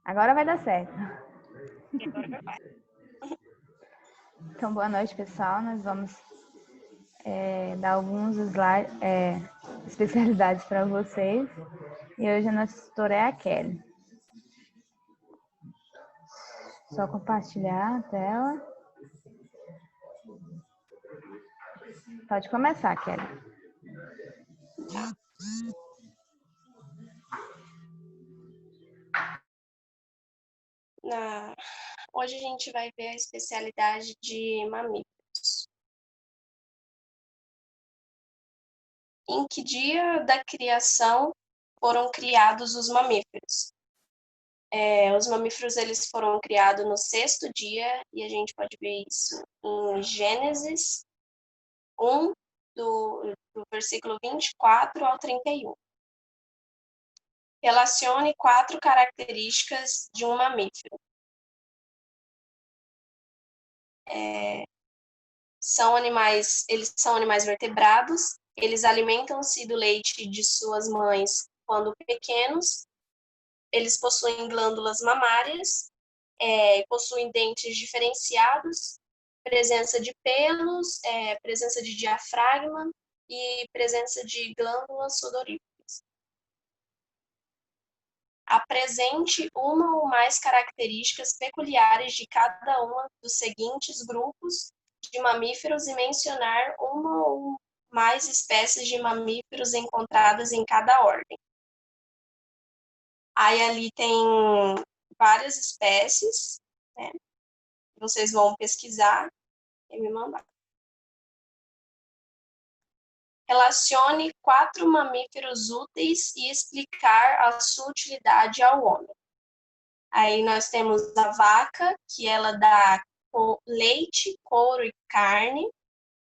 Agora vai dar certo. E agora vai. Então, boa noite, pessoal. Nós vamos dar alguns slides, especialidades para vocês. E hoje a nossa tutora é a Kelly. Só compartilhar a tela. Pode começar, Kelly. Tá. Hoje a gente vai ver a especialidade de mamíferos. Em que dia da criação foram criados os mamíferos? Os mamíferos eles foram criados no 6º dia, e a gente pode ver isso em Gênesis 1, do versículo 24 ao 31. Relacione 4 características de um mamífero. Eles são animais vertebrados, eles alimentam-se do leite de suas mães quando pequenos, eles possuem glândulas mamárias, possuem dentes diferenciados, presença de pelos, presença de diafragma e presença de glândulas sudoríparas. Apresente uma ou mais características peculiares de cada um dos seguintes grupos de mamíferos e mencionar uma ou mais espécies de mamíferos encontradas em cada ordem. Aí ali tem várias espécies, né? Vocês vão pesquisar e me mandar. Relacione 4 mamíferos úteis e explicar a sua utilidade ao homem. Aí nós temos a vaca, que ela dá leite, couro e carne.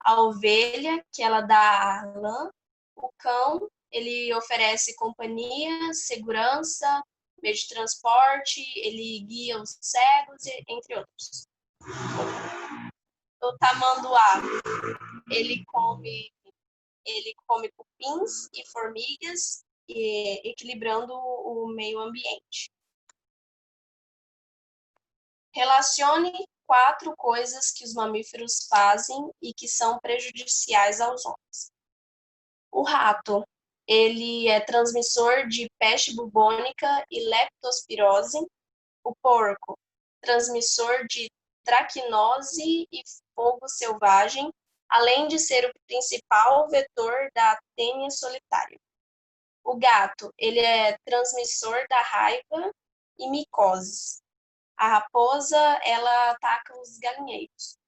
A ovelha, que ela dá lã. O cão, ele oferece companhia, segurança, meio de transporte, ele guia os cegos, entre outros. O tamanduá, ele come cupins e formigas, equilibrando o meio ambiente. Relacione 4 coisas que os mamíferos fazem e que são prejudiciais aos homens. O rato, ele é transmissor de peste bubônica e leptospirose. O porco, transmissor de traquinose e fogo selvagem, além de ser o principal vetor da tênia solitária. O gato, ele é transmissor da raiva e micoses. A raposa, ela ataca os galinheiros.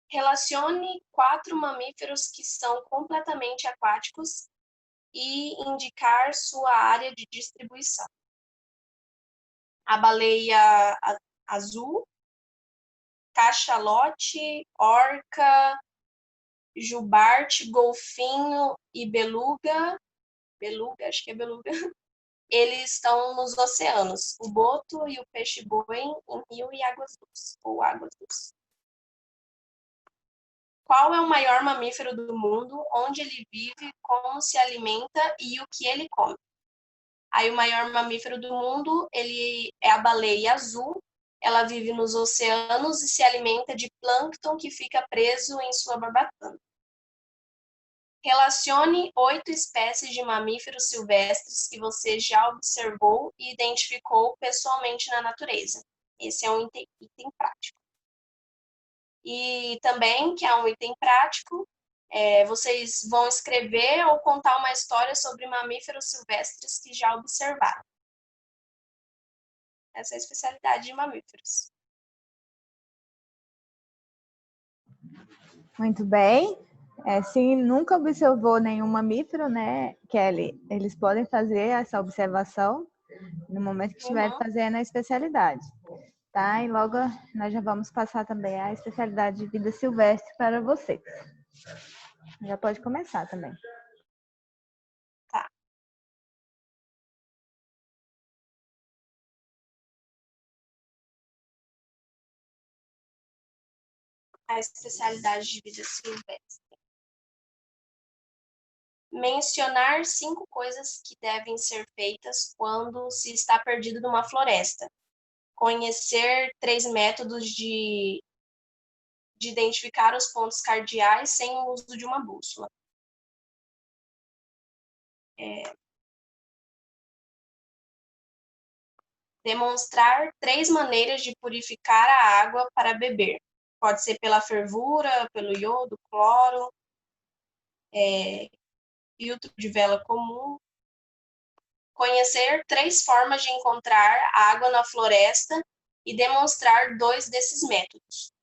Relacione 4 mamíferos que são completamente aquáticos e indicar sua área de distribuição. A baleia azul, cachalote, orca, jubarte, golfinho e beluga, acho que é beluga, eles estão nos oceanos. O boto e o peixe-boi em rio e águas doces. Qual é o maior mamífero do mundo? Onde ele vive? Como se alimenta e o que ele come? Aí o maior mamífero do mundo, ele é a baleia azul. Ela vive nos oceanos e se alimenta de plâncton que fica preso em sua barbatana. Relacione 8 espécies de mamíferos silvestres que você já observou e identificou pessoalmente na natureza. Esse é um item prático. E também, que é um item prático, vocês vão escrever ou contar uma história sobre mamíferos silvestres que já observaram. Essa é a especialidade de mamíferos. Muito bem. Se nunca observou nenhum mamífero, né, Kelly, eles podem fazer essa observação no momento que estiver fazendo a especialidade, tá? E logo nós já vamos passar também a especialidade de vida silvestre para vocês. Já pode começar também. Tá. A especialidade de vida silvestre. Mencionar 5 coisas que devem ser feitas quando se está perdido numa floresta. Conhecer 3 métodos de identificar os pontos cardeais sem o uso de uma bússola. Demonstrar 3 maneiras de purificar a água para beber. Pode ser pela fervura, pelo iodo, cloro, filtro de vela comum. Conhecer 3 formas de encontrar água na floresta e demonstrar 2 desses métodos.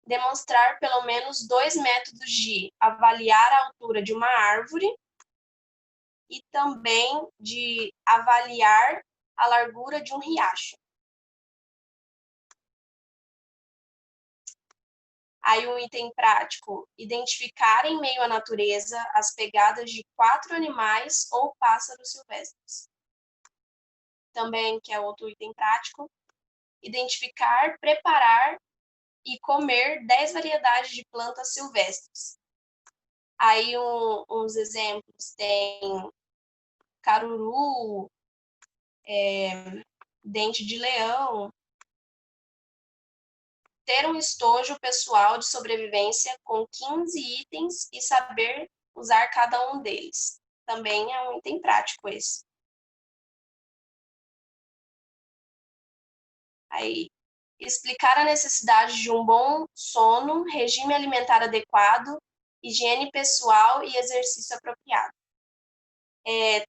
Demonstrar pelo menos 2 métodos de avaliar a altura de uma árvore e também de avaliar a largura de um riacho. Aí um item prático, identificar em meio à natureza as pegadas de 4 animais ou pássaros silvestres. Também, que é outro item prático, identificar, preparar e comer 10 variedades de plantas silvestres. Aí uns exemplos, tem caruru, dente de leão. Ter um estojo pessoal de sobrevivência com 15 itens e saber usar cada um deles. Também é um item prático esse. Aí, explicar a necessidade de um bom sono, regime alimentar adequado, higiene pessoal e exercício apropriado.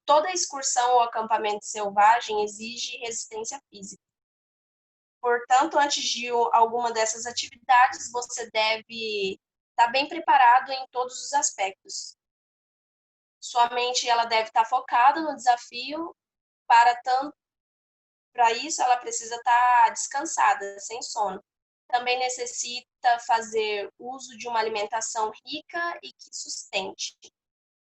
Toda excursão ou acampamento selvagem exige resistência física. Portanto, antes de alguma dessas atividades, você deve estar bem preparado em todos os aspectos. Sua mente ela deve estar focada no desafio, para isso ela precisa estar descansada, sem sono. Também necessita fazer uso de uma alimentação rica e que sustente.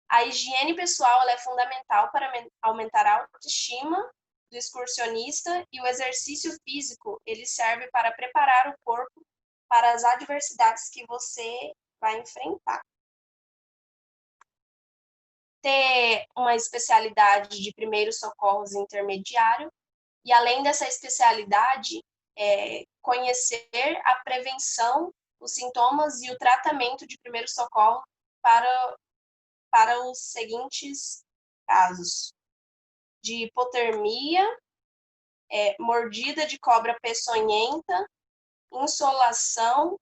A higiene pessoal ela é fundamental para aumentar a autoestima do excursionista, e o exercício físico ele serve para preparar o corpo para as adversidades que você vai enfrentar. Ter uma especialidade de primeiros socorros intermediário, e além dessa especialidade, conhecer a prevenção, os sintomas e o tratamento de primeiro socorro para os seguintes casos: de hipotermia, mordida de cobra peçonhenta, insolação,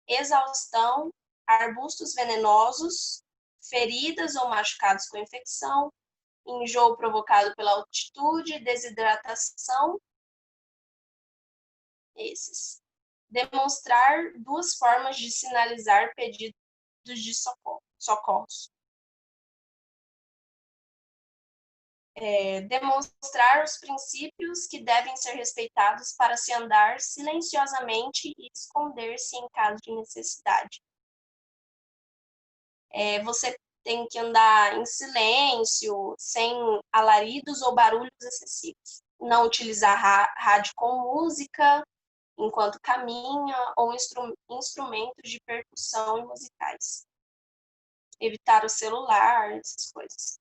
exaustão, arbustos venenosos, feridas ou machucados com infecção, enjoo provocado pela altitude, desidratação. Esses. Demonstrar 2 formas de sinalizar pedidos de socorros. Demonstrar os princípios que devem ser respeitados para se andar silenciosamente e esconder-se em caso de necessidade. Você tem que andar em silêncio, sem alaridos ou barulhos excessivos. Não utilizar rádio com música enquanto caminha ou instrumentos de percussão e musicais. Evitar o celular, essas coisas.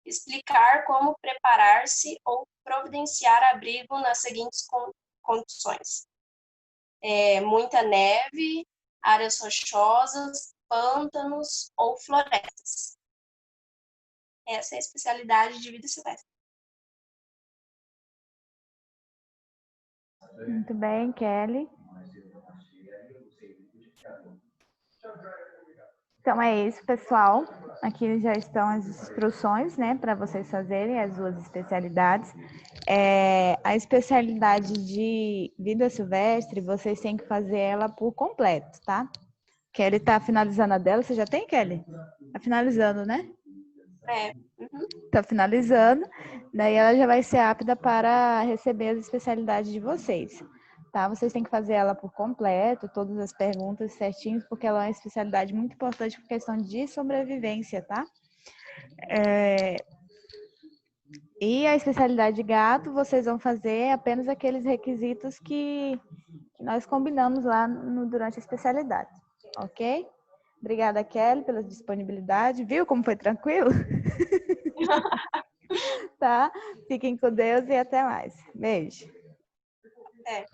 Explicar como preparar-se ou providenciar abrigo nas seguintes condições: muita neve, áreas rochosas, pântanos ou florestas. Essa é a especialidade de vida silvestre. Muito bem, Kelly. Então é isso, pessoal. Aqui já estão as instruções, né, para vocês fazerem as 2 especialidades. A especialidade de vida silvestre, vocês têm que fazer ela por completo, tá? Kelly tá finalizando a dela. Você já tem, Kelly? Tá finalizando, né? Tá finalizando, daí ela já vai ser apta para receber as especialidades de vocês, tá? Vocês têm que fazer ela por completo, todas as perguntas certinhas, porque ela é uma especialidade muito importante por questão de sobrevivência, tá? E a especialidade de gato, vocês vão fazer apenas aqueles requisitos que nós combinamos lá durante a especialidade, ok? Obrigada, Kelly, pela disponibilidade. Viu como foi tranquilo? Tá? Fiquem com Deus e até mais. Beijo. É.